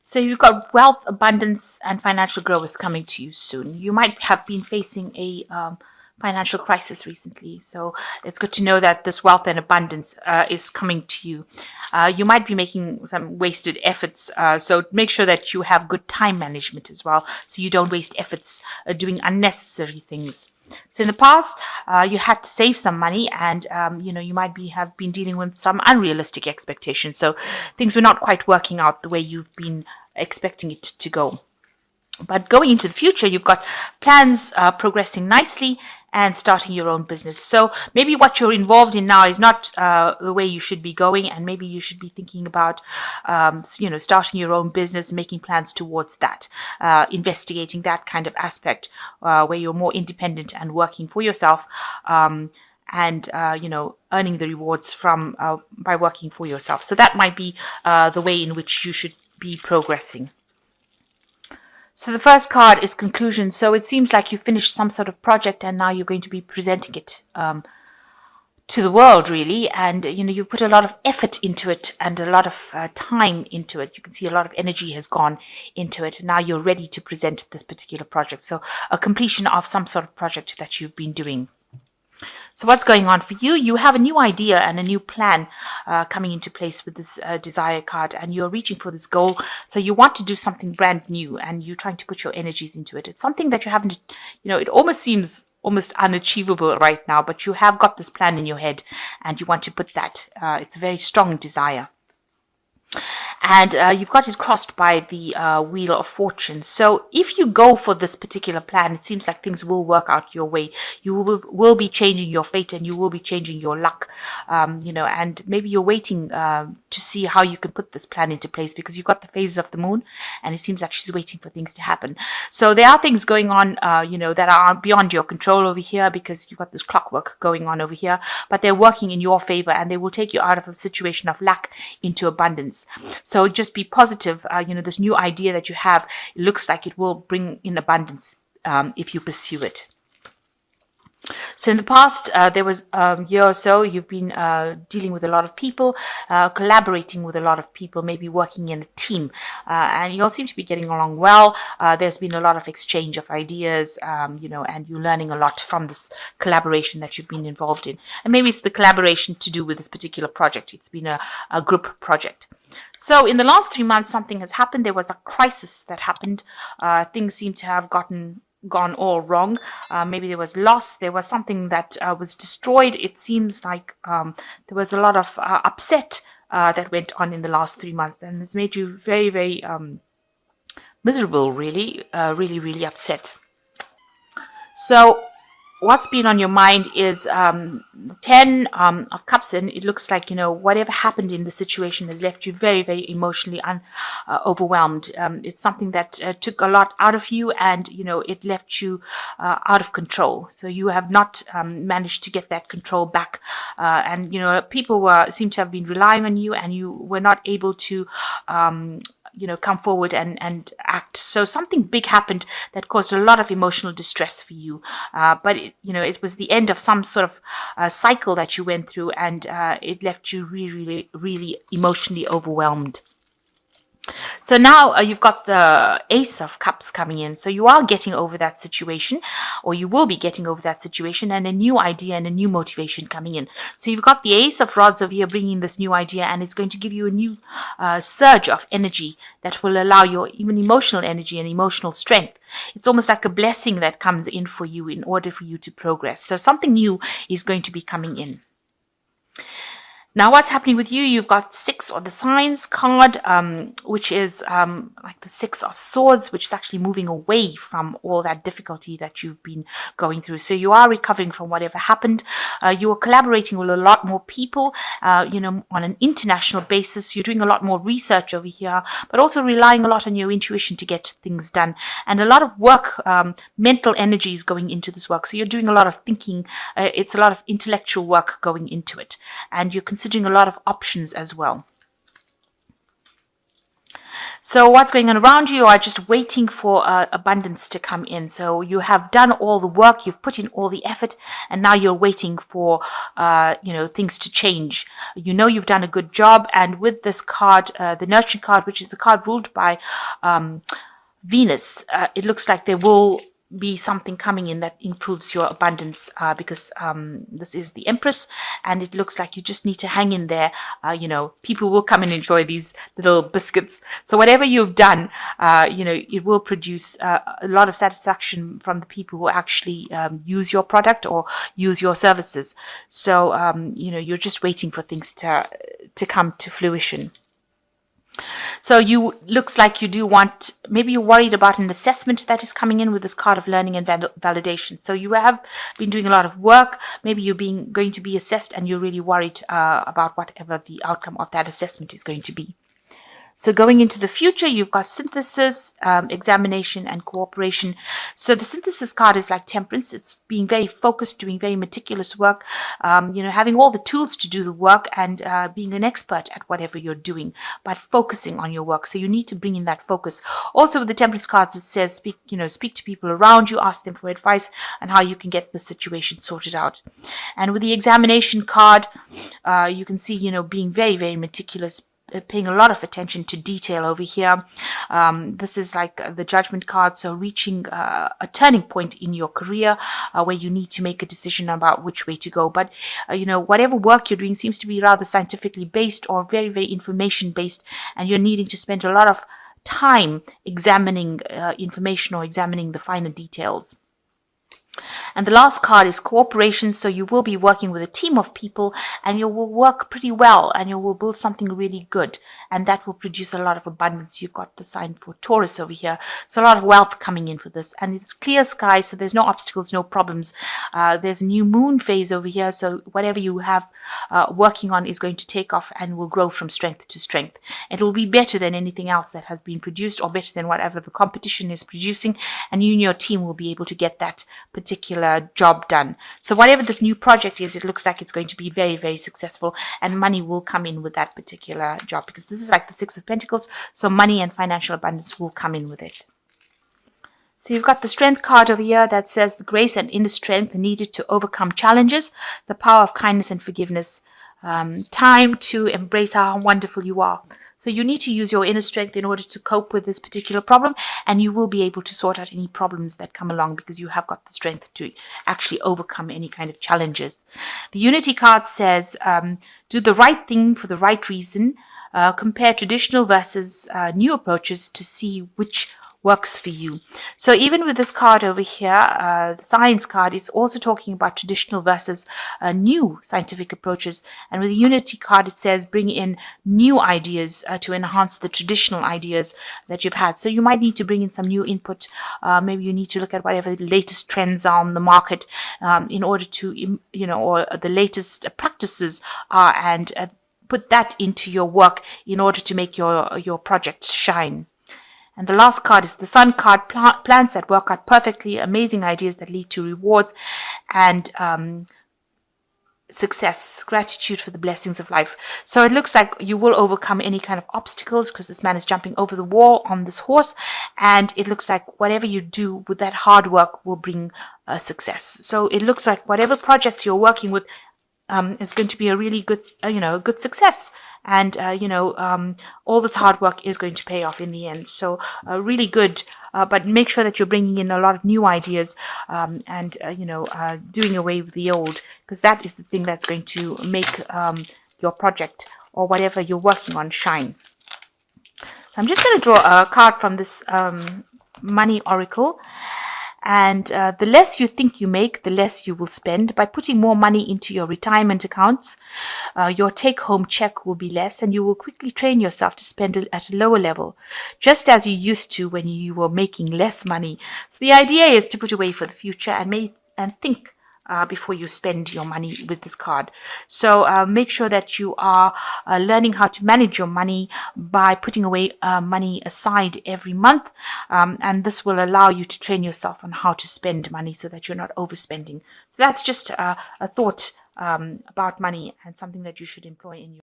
So you've got wealth, abundance, and financial growth coming to you soon. You might have been facing a financial crisis recently, so it's good to know that this wealth and abundance is coming to you. You might be making some wasted efforts, so make sure that you have good time management as well, so you don't waste efforts doing unnecessary things. So in the past, you had to save some money, and you might have been dealing with some unrealistic expectations. So things were not quite working out the way you've been expecting it to go. But going into the future, you've got plans progressing nicely and starting your own business. So maybe what you're involved in now is not the way you should be going, and maybe you should be thinking about, starting your own business, making plans towards that, investigating that kind of aspect where you're more independent and working for yourself. And earning the rewards from by working for yourself. So that might be the way in which you should be progressing. So the first card is conclusion. So it seems like you finished some sort of project and now you're going to be presenting it to the world, really. And, you've put a lot of effort into it and a lot of time into it. You can see a lot of energy has gone into it. Now you're ready to present this particular project. So a completion of some sort of project that you've been doing. So what's going on for you? You have a new idea and a new plan coming into place with this desire card, and you're reaching for this goal. So you want to do something brand new, and you're trying to put your energies into it. It's something that you haven't, it almost seems almost unachievable right now, but you have got this plan in your head and you want to put that. It's a very strong desire. And you've got it crossed by the Wheel of Fortune. So if you go for this particular plan, it seems like things will work out your way. You will be changing your fate, and you will be changing your luck. And maybe you're waiting to see how you can put this plan into place, because you've got the phases of the moon, and it seems like she's waiting for things to happen. So there are things going on, that are beyond your control over here, because you've got this clockwork going on over here, but they're working in your favor, and they will take you out of a situation of lack into abundance. So just be positive. This new idea that you have, it looks like it will bring in abundance if you pursue it. So in the past, there was a year or so, you've been dealing with a lot of people, collaborating with a lot of people, maybe working in a team, and you all seem to be getting along well. There's been a lot of exchange of ideas, and you're learning a lot from this collaboration that you've been involved in. And maybe it's the collaboration to do with this particular project. It's been a group project. So in the last 3 months, something has happened. There was a crisis that happened. Things seem to have gone all wrong. Maybe there was loss. There was something that was destroyed. It seems like there was a lot of upset that went on in the last 3 months, and it's made you very, very miserable, really, really upset. So what's been on your mind is 10 of Cups, and it looks like, whatever happened in the situation has left you very, very emotionally overwhelmed. It's something that took a lot out of you, and, it left you out of control. So you have not managed to get that control back. And, people seem to have been relying on you, and you were not able to come forward and act. So something big happened that caused a lot of emotional distress for you. But it was the end of some sort of cycle that you went through, and it left you really, really emotionally overwhelmed. So now you've got the Ace of Cups coming in. So you are getting over that situation, or you will be getting over that situation, and a new idea and a new motivation coming in. So you've got the Ace of Rods over here bringing this new idea, and it's going to give you a new surge of energy that will allow your even emotional energy and emotional strength. It's almost like a blessing that comes in for you in order for you to progress. So something new is going to be coming in. Now, what's happening with you? You've got 6 on the Signs card, which is like the 6 of Swords, which is actually moving away from all that difficulty that you've been going through. So you are recovering from whatever happened. You are collaborating with a lot more people, on an international basis. You're doing a lot more research over here, but also relying a lot on your intuition to get things done. And a lot of work, mental energy is going into this work. So you're doing a lot of thinking. It's a lot of intellectual work going into it. And you're considering a lot of options as well. So what's going on around you? You are just waiting for abundance to come in. So you have done all the work, you've put in all the effort, and now you're waiting for things to change. You know you've done a good job, and with this card, the Nurturing card, which is a card ruled by Venus, it looks like there will be something coming in that improves your abundance, because this is the Empress, and it looks like you just need to hang in there. People will come and enjoy these little biscuits. So whatever you've done, it will produce a lot of satisfaction from the people who actually use your product or use your services. So you're just waiting for things to come to fruition. So looks like you do want, maybe you're worried about an assessment that is coming in with this card of learning and validation. So you have been doing a lot of work. Maybe you're going to be assessed, and you're really worried about whatever the outcome of that assessment is going to be. So going into the future, you've got synthesis, examination, and cooperation. So the synthesis card is like temperance. It's being very focused, doing very meticulous work, having all the tools to do the work, and being an expert at whatever you're doing, but focusing on your work. So you need to bring in that focus. Also with the temperance cards, it says speak to people around you, ask them for advice on how you can get the situation sorted out. And with the examination card, you can see, being very, very meticulous, paying a lot of attention to detail over here. This is like the judgment card, so reaching a turning point in your career where you need to make a decision about which way to go. But whatever work you're doing seems to be rather scientifically based or very, very information based, and you're needing to spend a lot of time examining information or examining the finer details. And the last card is cooperation. So you will be working with a team of people, and you will work pretty well, and you will build something really good, and that will produce a lot of abundance. You've got the sign for Taurus over here. So a lot of wealth coming in for this, and it's clear sky, so there's no obstacles, no problems. There's a new moon phase over here, so whatever you have working on is going to take off and will grow from strength to strength. It will be better than anything else that has been produced, or better than whatever the competition is producing, and you and your team will be able to get that particular job done. So whatever this new project is, it looks like it's going to be very, very successful, and money will come in with that particular job, because this is like the Six of Pentacles, so money and financial abundance will come in with it. So you've got the Strength card over here that says the grace and inner strength needed to overcome challenges, the power of kindness and forgiveness, time to embrace how wonderful you are. So you need to use your inner strength in order to cope with this particular problem, and you will be able to sort out any problems that come along because you have got the strength to actually overcome any kind of challenges. The Unity card says, do the right thing for the right reason, compare traditional versus new approaches to see which works for you. So even with this card over here, the science card, it's also talking about traditional versus new scientific approaches. And with the Unity card, it says bring in new ideas to enhance the traditional ideas that you've had. So you might need to bring in some new input. Maybe you need to look at whatever the latest trends are on the market in order to, or the latest practices are, and put that into your work in order to make your project shine. And the last card is the Sun card, plans that work out perfectly, amazing ideas that lead to rewards, and success, gratitude for the blessings of life. So it looks like you will overcome any kind of obstacles, because this man is jumping over the wall on this horse, and it looks like whatever you do with that hard work will bring success. So it looks like whatever projects you're working with is going to be a really good, good success. And, all this hard work is going to pay off in the end. So really good, but make sure that you're bringing in a lot of new ideas and, doing away with the old, because that is the thing that's going to make your project or whatever you're working on shine. So I'm just going to draw a card from this money oracle. And the less you think you make, the less you will spend. By putting more money into your retirement accounts, your take-home check will be less, and you will quickly train yourself to spend it at a lower level, just as you used to when you were making less money. So the idea is to put away for the future and think before you spend your money with this card. So make sure that you are learning how to manage your money by putting away money aside every month, and this will allow you to train yourself on how to spend money so that you're not overspending. So that's just a thought about money, and something that you should employ in your